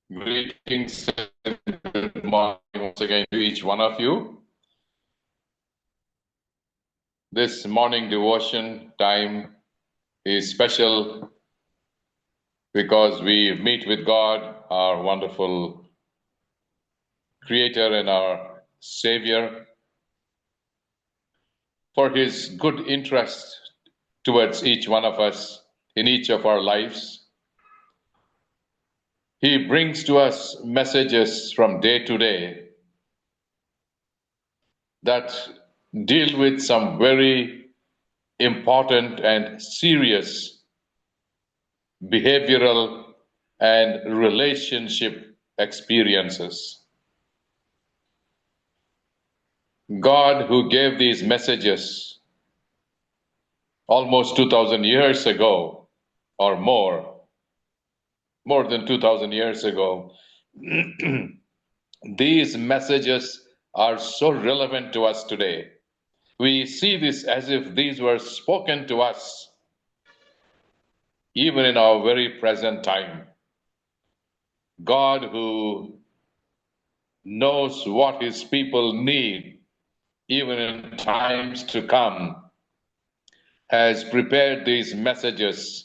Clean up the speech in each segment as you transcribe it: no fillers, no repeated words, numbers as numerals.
Greetings and good morning once again to each one of you. This morning devotion time is special because we meet with God, our wonderful Creator and our Savior, for His good interest towards each one of us in each of our lives. He brings to us messages from day to day that deal with some very important and serious behavioral and relationship experiences. God, who gave these messages almost 2,000 years ago or more than 2,000 years ago, these messages are so relevant to us today. We see this as if these were spoken to us even in our very present time. God, who knows what his people need even in times to come, has prepared these messages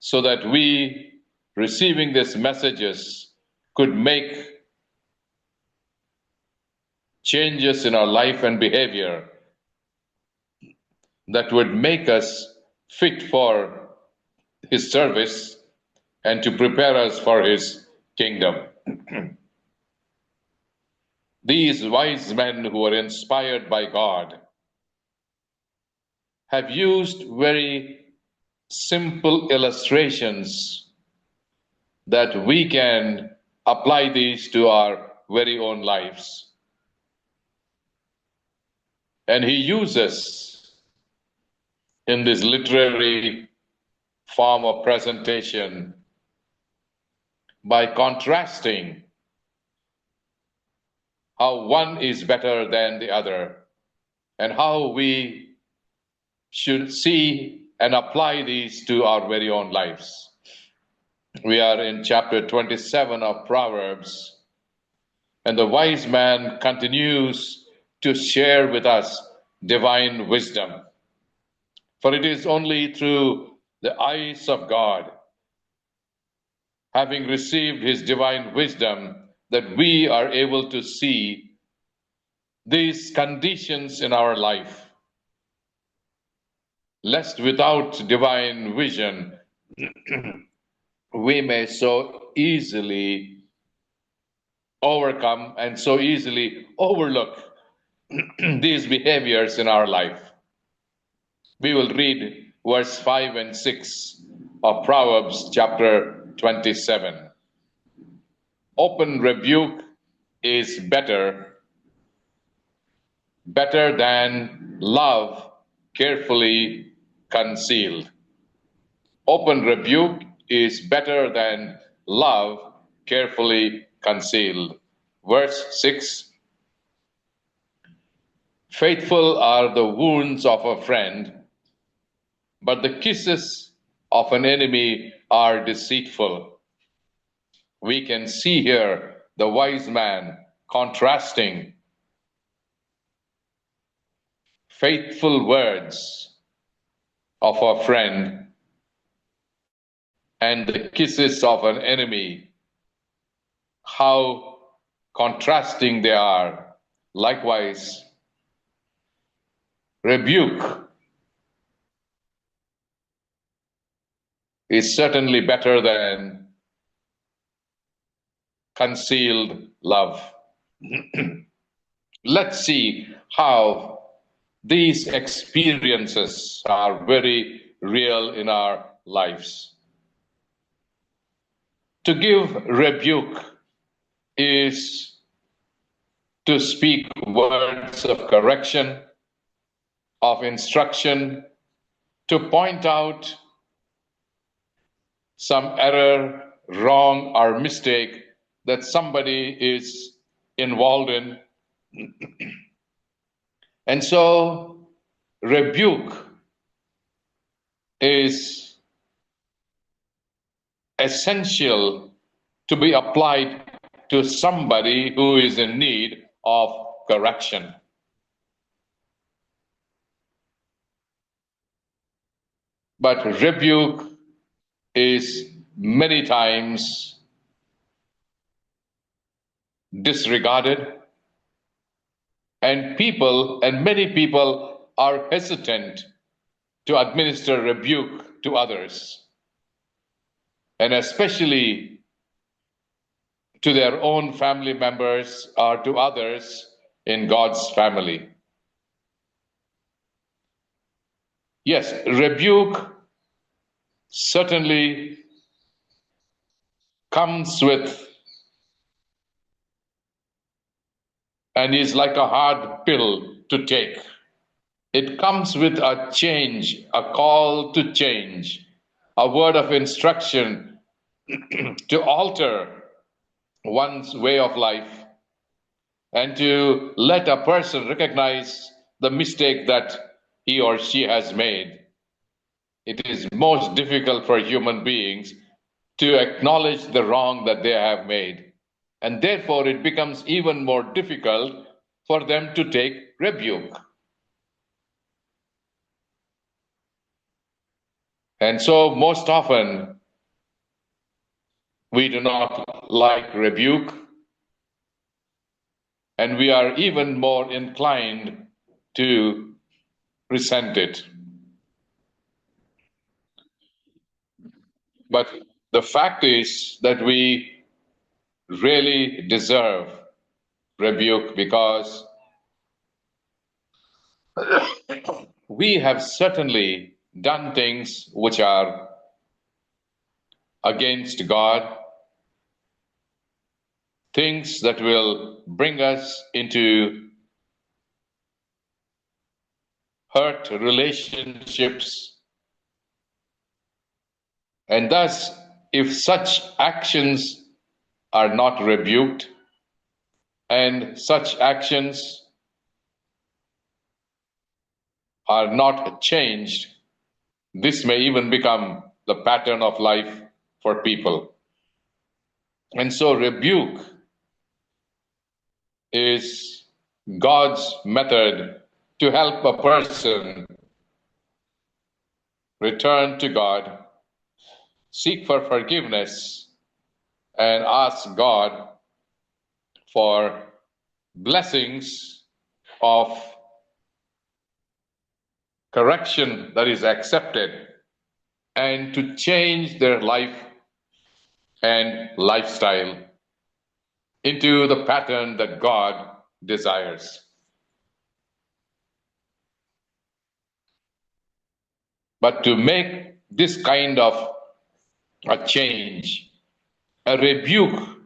so that we, receiving these messages, could make changes in our life and behavior that would make us fit for his service and to prepare us for his kingdom. These wise men who were inspired by God have used very simple illustrations that we can apply these to our very own lives. And he uses in this literary form of presentation by contrasting how one is better than the other and how we should see and apply these to our very own lives. We are in chapter 27 of Proverbs, and the wise man continues to share with us divine wisdom. For it is only through the eyes of God, having received his divine wisdom, that we are able to see these conditions in our life, lest without divine vision we may so easily overcome and so easily overlook these behaviors in our life. We will read verse 5 and 6 of Proverbs chapter 27. Open rebuke is better than love carefully concealed. Open rebuke is better than love carefully concealed. Verse 6. Faithful are the wounds of a friend, but the kisses of an enemy are deceitful. We can see here the wise man contrasting faithful words of a friend and the kisses of an enemy, how contrasting they are. Likewise, rebuke is certainly better than concealed love. Let's see how these experiences are very real in our lives. To give rebuke is to speak words of correction, of instruction, to point out some error, wrong, or mistake that somebody is involved in. And so, rebuke is essential to be applied to somebody who is in need of correction. But rebuke is many times disregarded, and many people are hesitant to administer rebuke to others, and especially to their own family members or to others in God's family. Yes, rebuke certainly comes with and is like a hard pill to take. It comes with a change, a call to change, a word of instruction to alter one's way of life and to let a person recognize the mistake that he or she has made. It is most difficult for human beings to acknowledge the wrong that they have made. And therefore, it becomes even more difficult for them to take rebuke. And so, most often, we do not like rebuke, and we are even more inclined to resent it. But the fact is that we really deserve rebuke because we have certainly done things which are against God, things that will bring us into hurt relationships. And thus, if such actions are not rebuked and such actions are not changed, this may even become the pattern of life for people. And so, rebuke is God's method to help a person return to God, seek for forgiveness, and ask God for blessings of correction that is accepted and to change their life and lifestyle into the pattern that God desires. But to make this kind of a change, a rebuke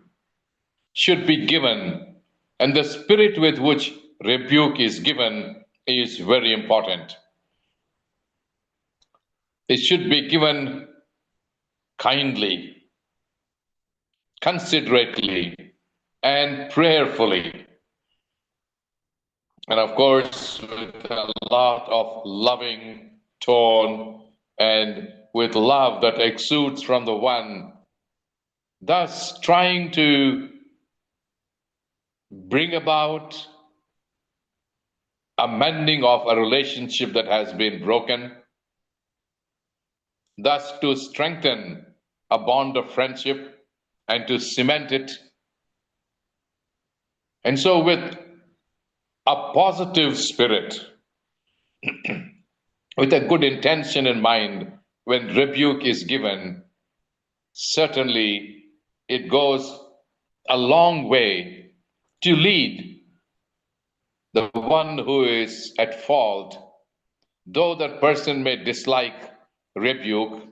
should be given, and the spirit with which rebuke is given is very important. It should be given kindly, considerately, and prayerfully. And of course, with a lot of loving tone and with love that exudes from the one, thus trying to bring about a mending of a relationship that has been broken, thus to strengthen a bond of friendship and to cement it. And so, with a positive spirit, with a good intention in mind, when rebuke is given, certainly it goes a long way to lead the one who is at fault, though that person may dislike rebuke,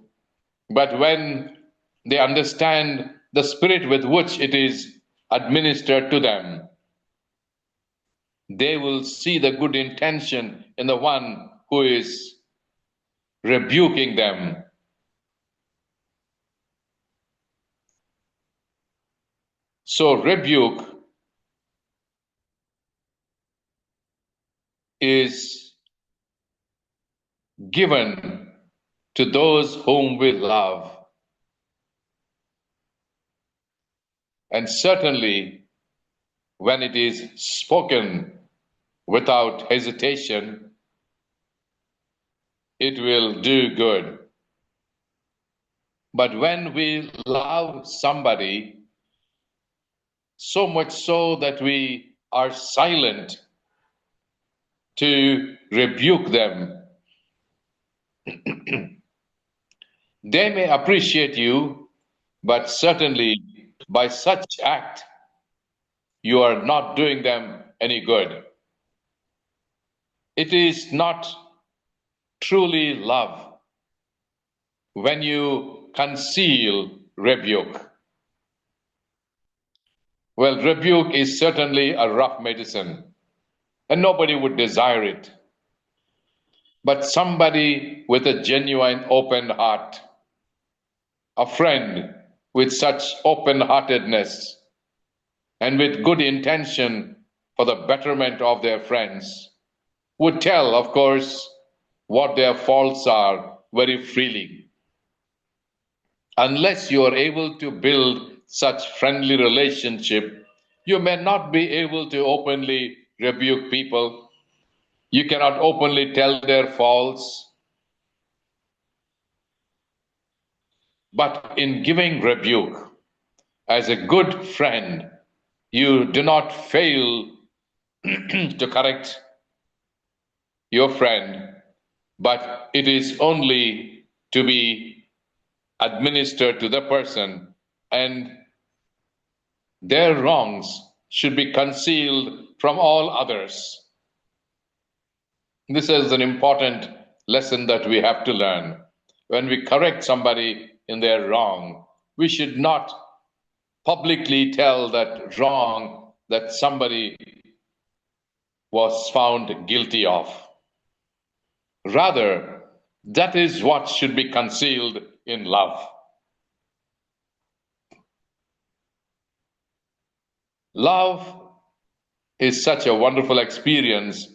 but when they understand the spirit with which it is administered to them, they will see the good intention in the one who is rebuking them. So, rebuke is given to those whom we love. And certainly, when it is spoken without hesitation, it will do good. But when we love somebody so much so that we are silent to rebuke them, they may appreciate you, but certainly by such act, you are not doing them any good. It is not truly love when you conceal rebuke. Well, rebuke is certainly a rough medicine, and nobody would desire it. But somebody with a genuine open heart, a friend with such open-heartedness and with good intention for the betterment of their friends, would tell, of course, what their faults are very freely. Unless you are able to build such friendly relationship, you may not be able to openly rebuke people. You cannot openly tell their faults. But in giving rebuke, as a good friend, you do not fail to correct your friend, but it is only to be administered to the person, and their wrongs should be concealed from all others. This is an important lesson that we have to learn. When we correct somebody in their wrong, we should not publicly tell that wrong that somebody was found guilty of. Rather, that is what should be concealed in love. Love is such a wonderful experience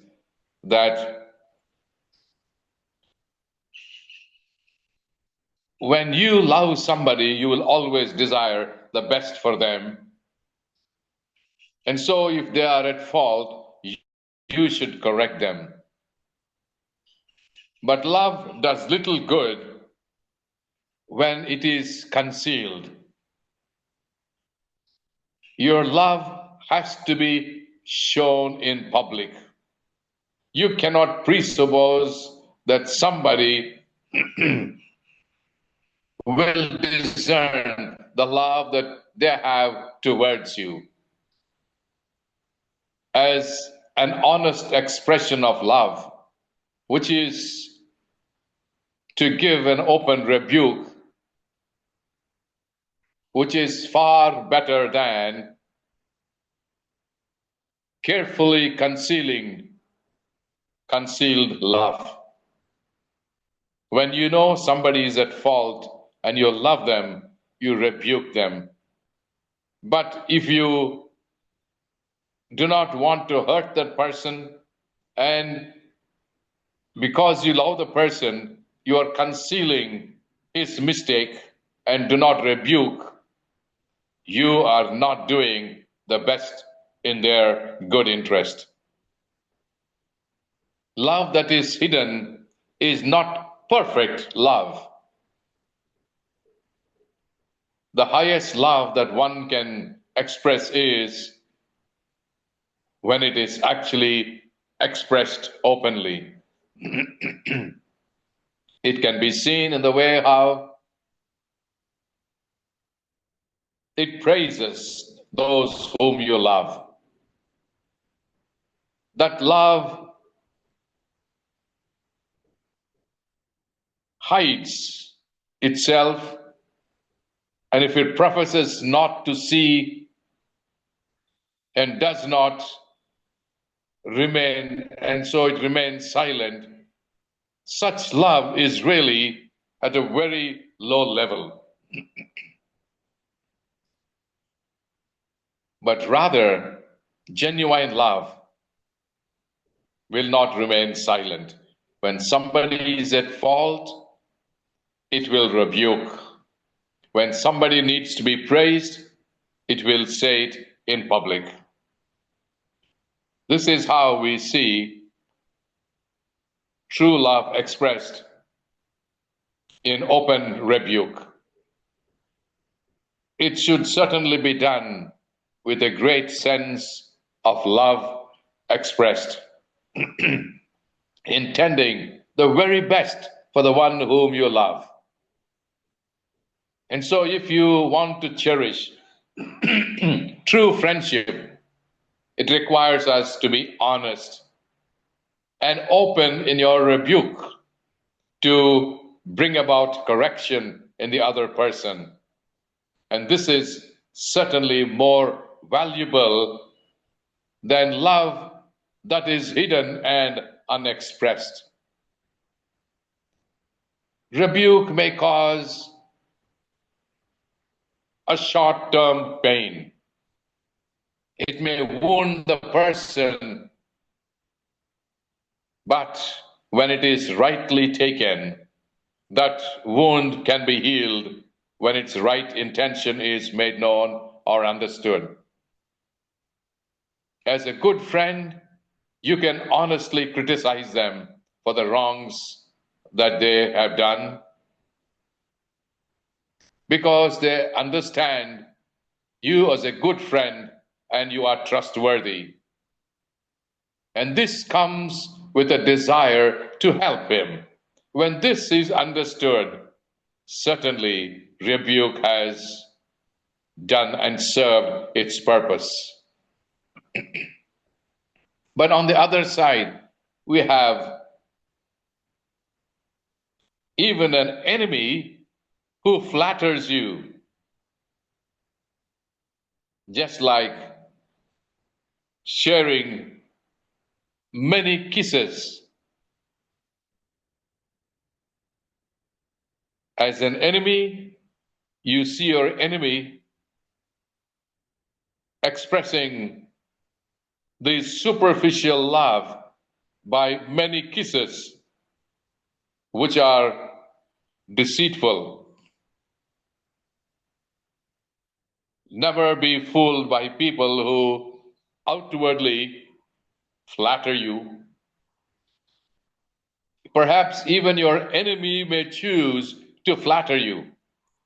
that when you love somebody, you will always desire the best for them. And so if they are at fault, you should correct them. But love does little good when it is concealed. Your love has to be shown in public. You cannot presuppose that somebody will discern the love that they have towards you as an honest expression of love, which is to give an open rebuke, which is far better than carefully concealed love. When you know somebody is at fault and you love them, you rebuke them. But if you do not want to hurt that person, and because you love the person, you are concealing his mistake and do not rebuke, you are not doing the best in their good interest. Love that is hidden is not perfect love. The highest love that one can express is when it is actually expressed openly. It can be seen in the way how it praises those whom you love. That love hides itself, and if it professes not to see and does not remain, and so it remains silent, such love is really at a very low level. But rather, genuine love will not remain silent. When somebody is at fault, it will rebuke. When somebody needs to be praised, it will say it in public. This is how we see true love expressed in open rebuke. It should certainly be done with a great sense of love expressed, intending the very best for the one whom you love. And so if you want to cherish true friendship, it requires us to be honest and open in your rebuke to bring about correction in the other person. And this is certainly more valuable than love that is hidden and unexpressed. Rebuke may cause a short-term pain. It may wound the person, but when it is rightly taken, that wound can be healed when its right intention is made known or understood. As a good friend, you can honestly criticize them for the wrongs that they have done, because they understand you as a good friend and you are trustworthy. And this comes with a desire to help him. When this is understood, certainly rebuke has done and served its purpose. But on the other side, we have even an enemy who flatters you, just like sharing many kisses. As an enemy, you see your enemy expressing this superficial love by many kisses, which are deceitful. Never be fooled by people who outwardly flatter you. Perhaps even your enemy may choose to flatter you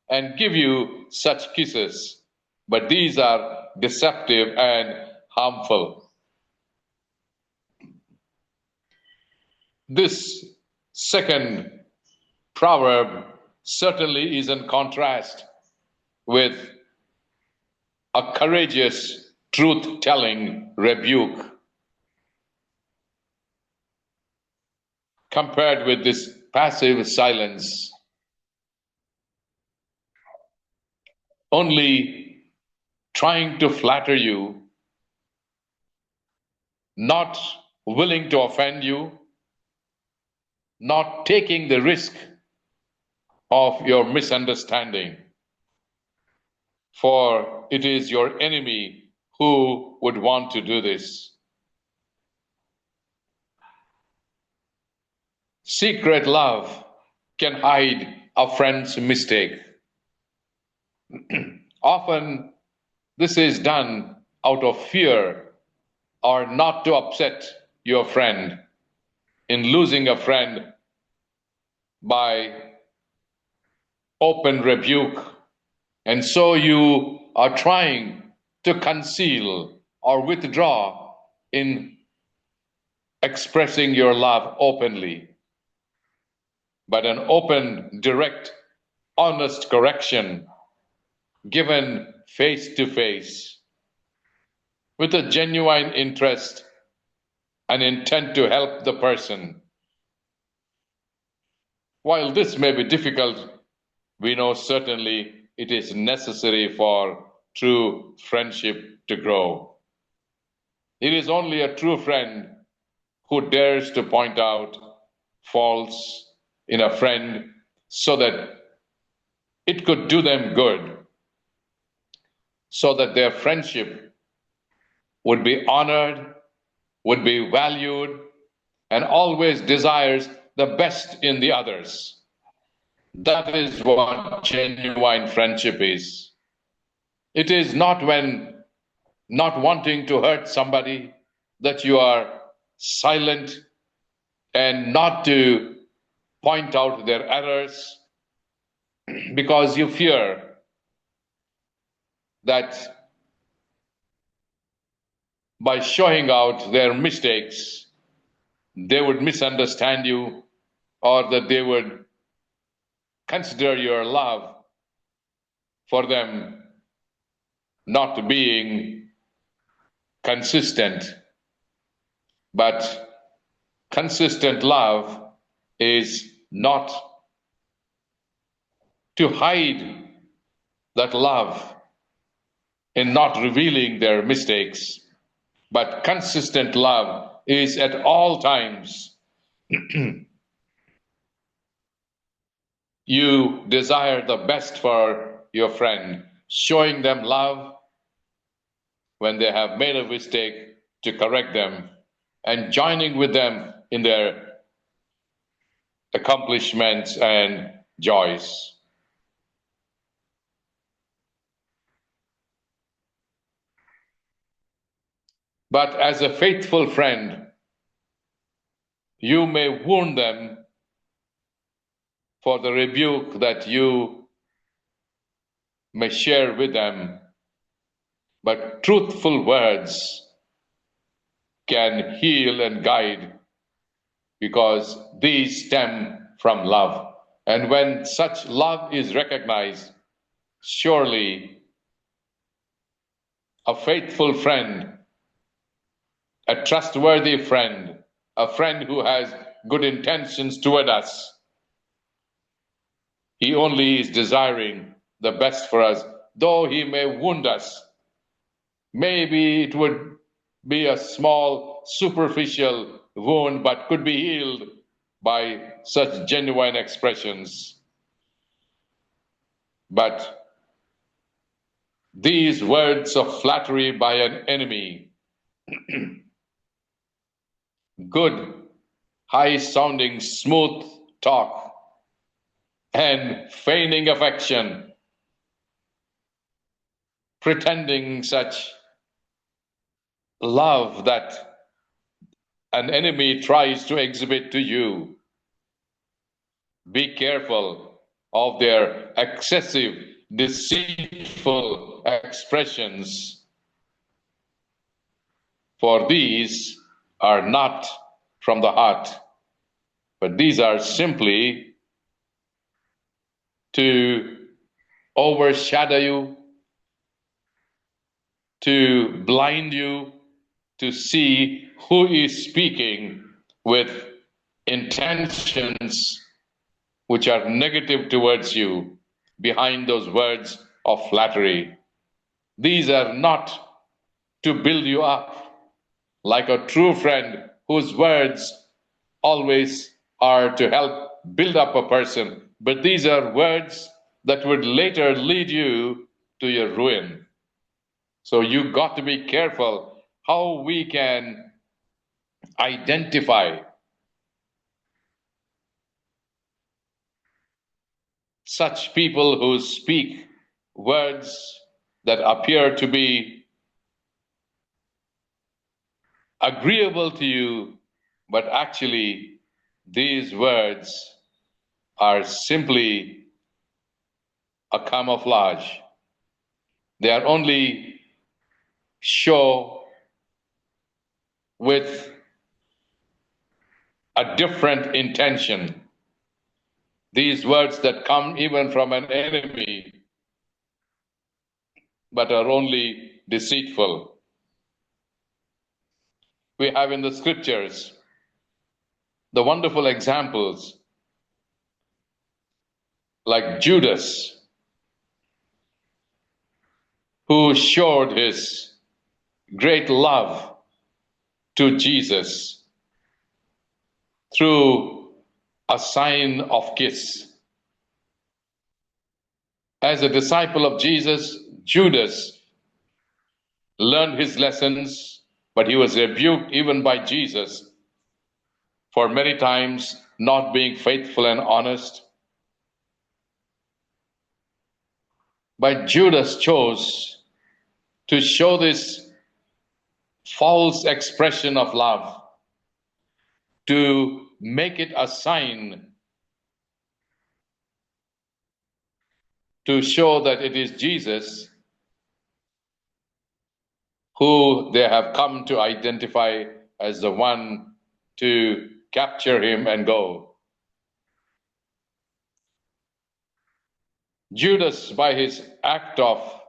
and give you such kisses, but these are deceptive and harmful. This second proverb certainly is in contrast with a courageous, truth-telling rebuke. Compared with this passive silence, only trying to flatter you, not willing to offend you, not taking the risk of your misunderstanding, for it is your enemy who would want to do this. Secret love can hide a friend's mistake. Often this is done out of fear or not to upset your friend in losing a friend by open rebuke. And so you are trying to conceal or withdraw in expressing your love openly. But an open, direct, honest correction given face to face with a genuine interest and intent to help the person. While this may be difficult, we know certainly it is necessary for true friendship to grow. It is only a true friend who dares to point out faults in a friend so that it could do them good, so that their friendship would be honored, would be valued, and always desires the best in the others. That is what genuine friendship is. It is not when not wanting to hurt somebody that you are silent and not to point out their errors because you fear that by showing out their mistakes, they would misunderstand you or that they would consider your love for them not being consistent. But consistent love is not to hide that love in not revealing their mistakes, but consistent love is at all times you desire the best for your friend, showing them love when they have made a mistake to correct them, and joining with them in their accomplishments and joys. But as a faithful friend, you may wound them for the rebuke that you may share with them, but truthful words can heal and guide because these stem from love. And when such love is recognized, surely a faithful friend, a trustworthy friend, a friend who has good intentions toward us, he only is desiring the best for us, though he may wound us. Maybe it would be a small, superficial wound, but could be healed by such genuine expressions. But these words of flattery by an enemy, good, high-sounding, smooth talk, and feigning affection, pretending such love that an enemy tries to exhibit to you. Be careful of their excessive, deceitful expressions, for these are not from the heart, but these are simply to overshadow you, to blind you, to see who is speaking with intentions which are negative towards you behind those words of flattery. These are not to build you up like a true friend whose words always are to help build up a person, but these are words that would later lead you to your ruin. So you got to be careful how we can identify such people who speak words that appear to be agreeable to you, but actually these words are simply a camouflage. They are only show with a different intention. These words that come even from an enemy, but are only deceitful. We have in the scriptures the wonderful examples like Judas, who showed his great love to Jesus through a sign of kiss. As a disciple of Jesus, Judas learned his lessons, but he was rebuked even by Jesus for many times not being faithful and honest. But Judas chose to show this false expression of love, to make it a sign to show that it is Jesus who they have come to identify as the one to capture him and go. Judas, by his act of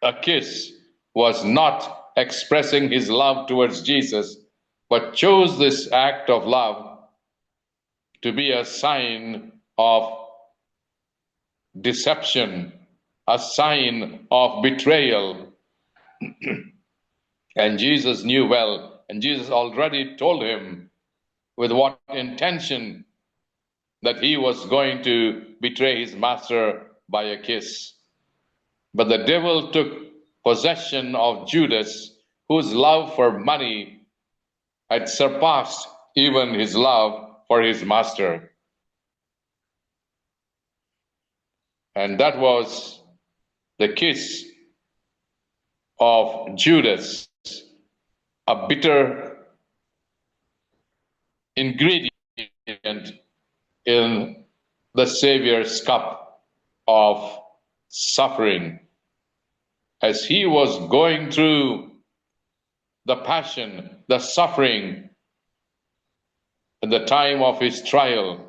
a kiss, was not expressing his love towards Jesus, but chose this act of love to be a sign of deception, a sign of betrayal. And Jesus knew well, and Jesus already told him with what intention that he was going to betray his master by a kiss. But the devil took possession of Judas, whose love for money had surpassed even his love for his master. And that was the kiss of Judas, a bitter ingredient in the Savior's cup of suffering. As he was going through the passion, the suffering, at the time of his trial,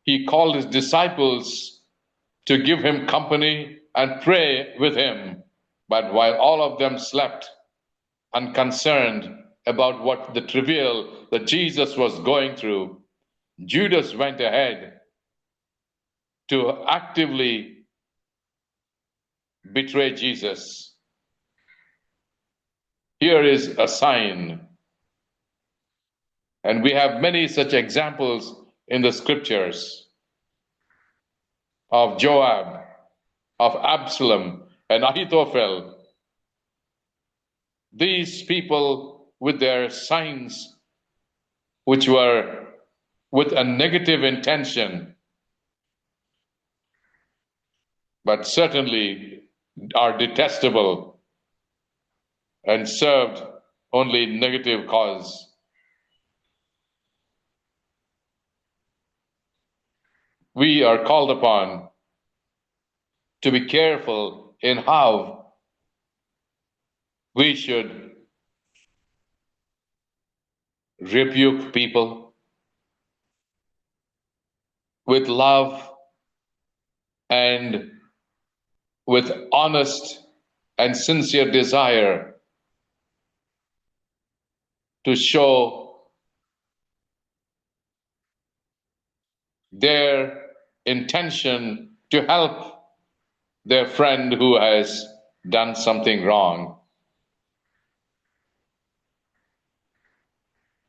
he called his disciples to give him company and pray with him. But while all of them slept, unconcerned about what the travail that Jesus was going through, Judas went ahead to actively betray Jesus. Here is a sign. And we have many such examples in the scriptures of Joab, of Absalom, and Ahithophel. These people with their signs, which were with a negative intention, but certainly are detestable and served only negative cause. We are called upon to be careful in how we should rebuke people with love and with honest and sincere desire to show their intention to help their friend who has done something wrong.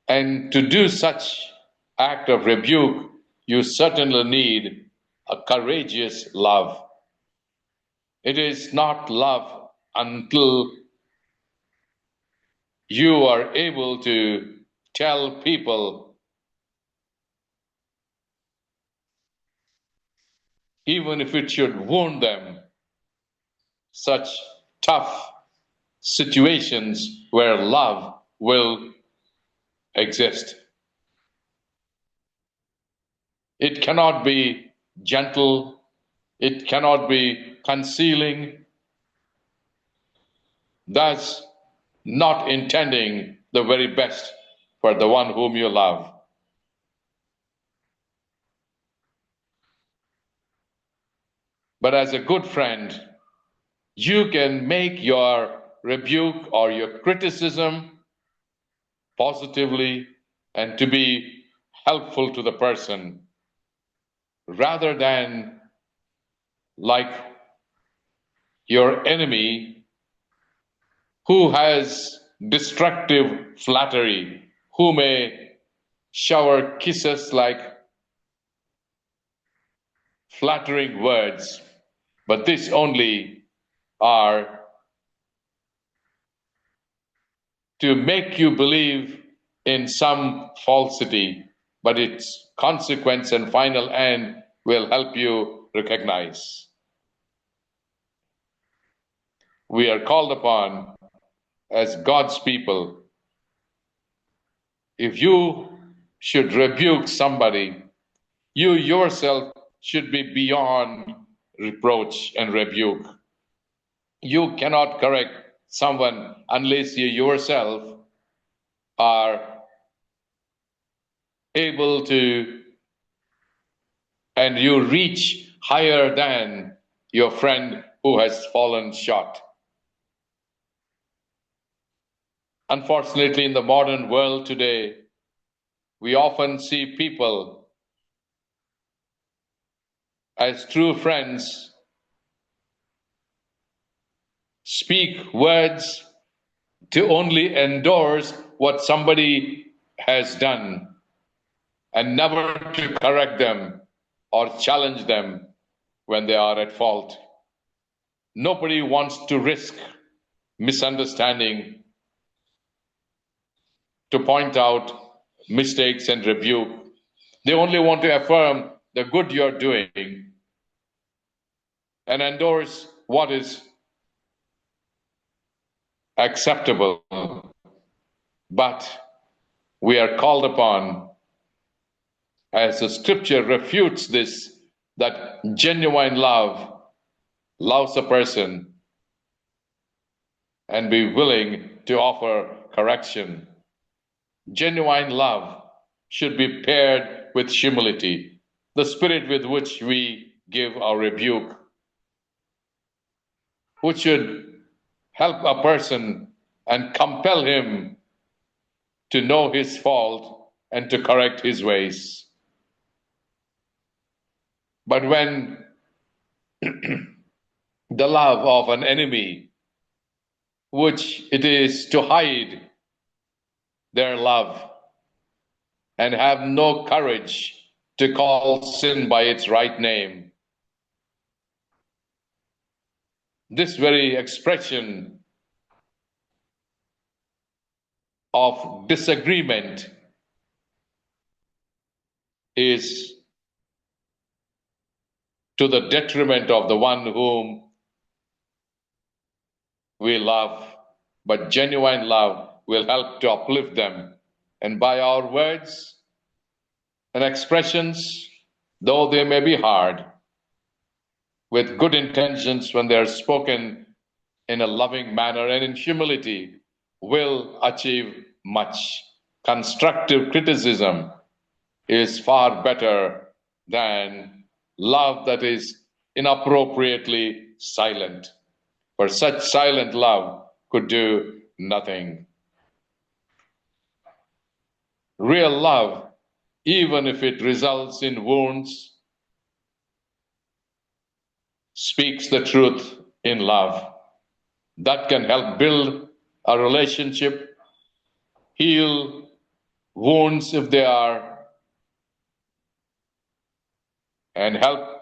And to do such act of rebuke, you certainly need a courageous love. It is not love until you are able to tell people, even if it should wound them, such tough situations where love will exist. It cannot be gentle, it cannot be concealing, thus not intending the very best for the one whom you love. But as a good friend, you can make your rebuke or your criticism positively and to be helpful to the person, rather than like your enemy who has destructive flattery, who may shower kisses like flattering words, but these only are to make you believe in some falsity, but its consequence and final end will help you recognize. we are called upon as God's people. If you should rebuke somebody, you yourself should be beyond reproach and rebuke. You cannot correct someone unless you yourself are able to, and you reach higher than your friend who has fallen short. Unfortunately, in the modern world today, we often see people as true friends speak words to only endorse what somebody has done and never to correct them or challenge them when they are at fault. Nobody wants to risk misunderstanding, to point out mistakes and rebuke. They only want to affirm the good you're doing and endorse what is acceptable. But we are called upon, as the scripture refutes this, that genuine love loves a person and be willing to offer correction. Genuine love should be paired with humility, the spirit with which we give our rebuke, which should help a person and compel him to know his fault and to correct his ways. But when the love of an enemy, which it is to hide their love and have no courage to call sin by its right name, this very expression of disagreement is to the detriment of the one whom we love. But genuine love will help to uplift them. And by our words and expressions, though they may be hard, with good intentions when they are spoken in a loving manner and in humility, will achieve much. Constructive criticism is far better than love that is inappropriately silent. For such silent love could do nothing. Real love, even if it results in wounds, speaks the truth in love. That can help build a relationship, heal wounds if they are, and help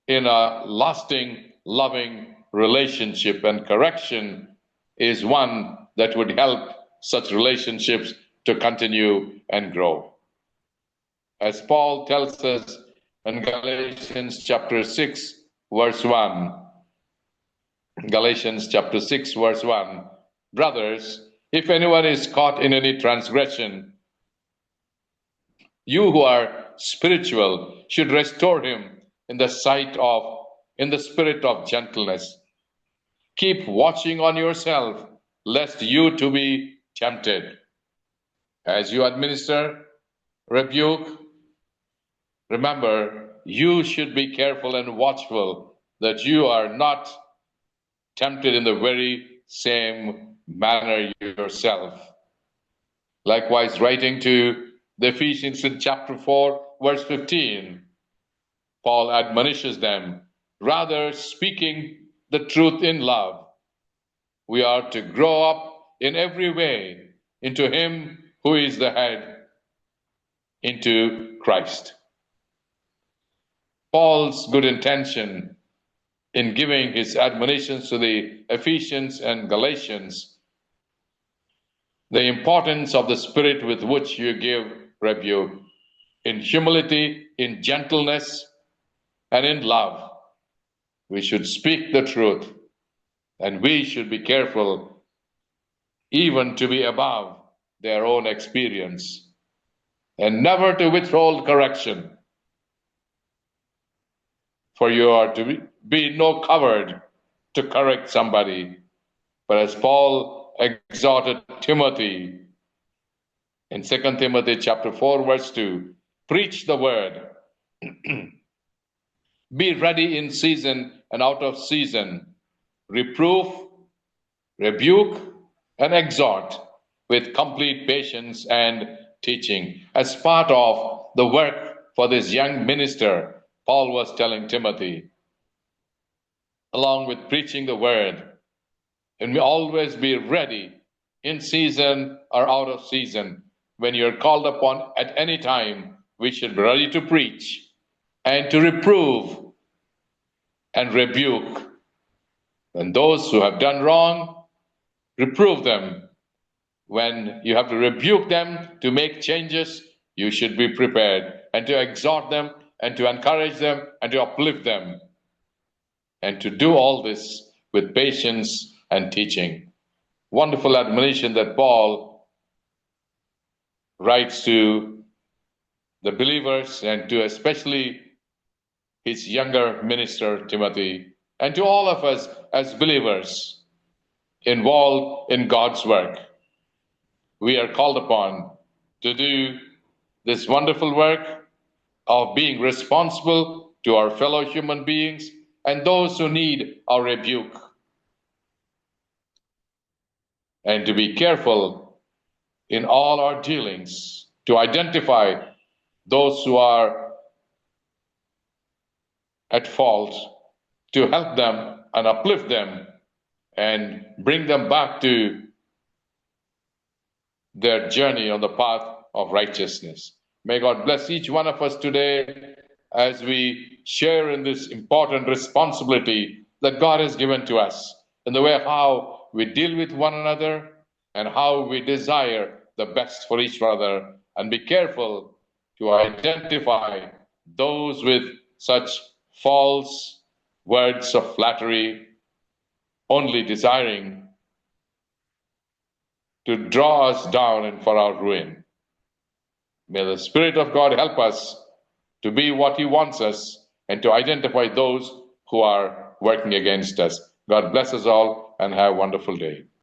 in a lasting, loving relationship. And correction is one that would help such relationships to continue and grow. As Paul tells us in Galatians chapter 6, verse 1, Galatians chapter 6, verse 1, brothers, if anyone is caught in any transgression, you who are spiritual should restore him in the spirit of gentleness. Keep watching on yourself, lest you too be tempted. As you administer rebuke, remember, you should be careful and watchful that you are not tempted in the very same manner yourself. Likewise, writing to the Ephesians in chapter 4, verse 15, Paul admonishes them, rather speaking the truth in love, we are to grow up in every way into him who is the head, into Christ. Paul's good intention in giving his admonitions to the Ephesians and Galatians, the importance of the spirit with which you give rebuke, in humility, in gentleness, and in love. We should speak the truth And we should be careful even to be above their own experience and never to withhold correction. For you are to be no coward to correct somebody. But as Paul exhorted Timothy in 2 Timothy chapter 4, verse 2, preach the word. Be ready in season and out of season. Reproof, rebuke, and exhort with complete patience and teaching. As part of the work for this young minister, Paul was telling Timothy, along with preaching the word, and we always be ready in season or out of season. When you're called upon at any time, we should be ready to preach and to reprove and rebuke. And those who have done wrong, reprove them. When you have to rebuke them to make changes, you should be prepared, and to exhort them and to encourage them and to uplift them, and to do all this with patience and teaching. Wonderful admonition that Paul writes to the believers and to especially his younger minister, Timothy, and to all of us as believers involved in God's work. We are called upon to do this wonderful work of being responsible to our fellow human beings and those who need our rebuke, and to be careful in all our dealings to identify those who are at fault, to help them and uplift them and bring them back to their journey on the path of righteousness. May God bless each one of us today as we share in this important responsibility that God has given to us in the way how we deal with one another and how we desire the best for each other, and be careful to identify those with such false words of flattery, only desiring to draw us down and for our ruin. May the Spirit of God help us to be what He wants us and to identify those who are working against us. God bless us all and have a wonderful day.